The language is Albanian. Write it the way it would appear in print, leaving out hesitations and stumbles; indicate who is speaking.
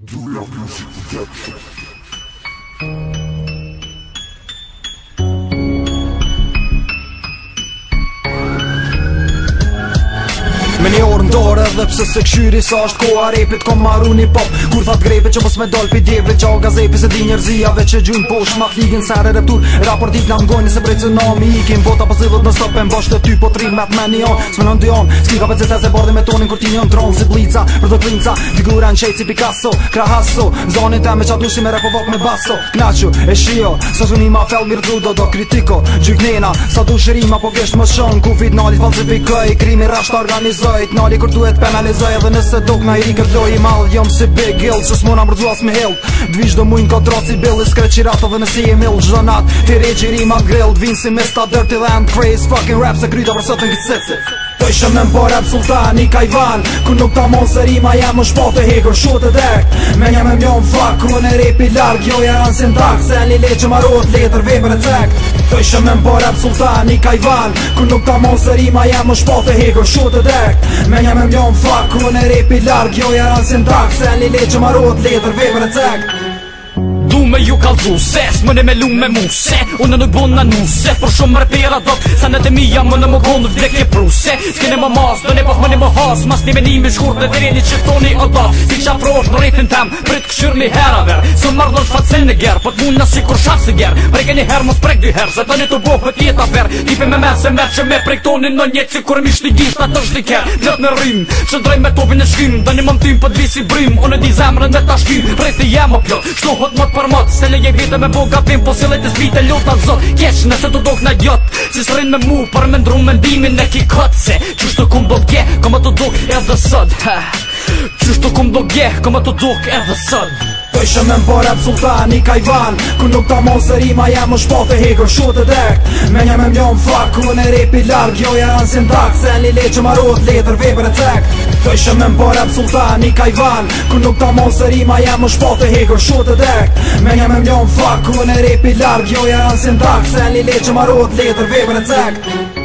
Speaker 1: Julia Music Production.
Speaker 2: Me një orë ndore edhe pse se këshyri sa është koha repit kom marru një pop kur that grepe që mos me dol pi djevrit qa gazepi se di njerëzijave që gjujnë posh ma kligin sere reptur raportit nga mgojnë se prej tsunami ikim bota pas zilët në stop e mbosht të ty po trim me t'men një on s'me në ndyon s'ki kapacitet se bardhi me tonin kur ti njën tron si blica për të klinca figura në qejt si Picasso Krahasso zonin te me qa dushi me repovok me basso knaqu e shio sa zuni ma fel mirë do kritiko gjyknena sa dushi rima po kesht më shon ku fit nalit falsifikoj krimi rasht organizoj Nali kur duhet penalizoj edhe nëse dok na i rikërdoj i mall jom si big hill që s'mona mërduas me hill Dvish do mujnë kodroc i bill i skreqirat edhe nësi e mill gjdo nat ti regji rima grill Dvin si mista dirty land craze fucking rap se kryta për sotën këtë sitsit To ishe me mpo rap sultan i kajvan Ku nuk ta mon se rima jam më shpo të hekur shut e dek Me nja me mjon fak ku në repi larg jo jaran si ndak se një le që marot letër vepër e cek To ishe me mpo rap sultan i kajvan Ku nuk ta mon se rima jam më shpo të hekur shut e dek Me nja me mjon fak ku në repi larg jo jaran si ndak se një le që marot letër vepër e cek
Speaker 3: Du me ju kalzu se s'mëne me lu me muse Unë nuk bon në nuse Por shumë repera dok Sa në të mija më në më gonë vdekje pruse S'kene më mas, do ne pak më ne më has Mas një menimi shkurt dhe direni që toni o da Ti qa prosh në rritin tem Prit këshyr një hera ver Së mardon shfacel në ger Po t'mun në si kur shaf si ger Preke një her mos prek dy her Se të një të bohë të jetë afer Tipe me merë se merë që me prek toni në njetë Si kur mish një gisht atë është një ker Plët në rrim Shëndroj me topin e shkim Dhe një mëmtim për t'visi brim Unë di zemrën me ta shkim Prejti jem o plot Shtohot mot për mot Se leje vite me boga vim Po si lejtë s'vite lota zot Kesh nëse të dok në gjot Si s'rin me mu Për me ndru mendimin e ki kot Se Qysh të kum do gje Koma të dok edhe sot Qysh të kum do gje Koma të dok edhe sot
Speaker 2: To ishe me mpo rap sultan i kajvan Ku nuk ta mon se rima jam më shpo të hekur shut e dek Me nja me mjon fak ku në repi larg jo jaran si ndak Se një le që marot letër vepër e cek To ishe me mpo rap sultan i kajvan Ku nuk ta mon se rima jam më shpo të hekur shut e dek Me nja me mjon fak ku në repi larg jo jaran si ndak Se një le që marot letër vepër e cek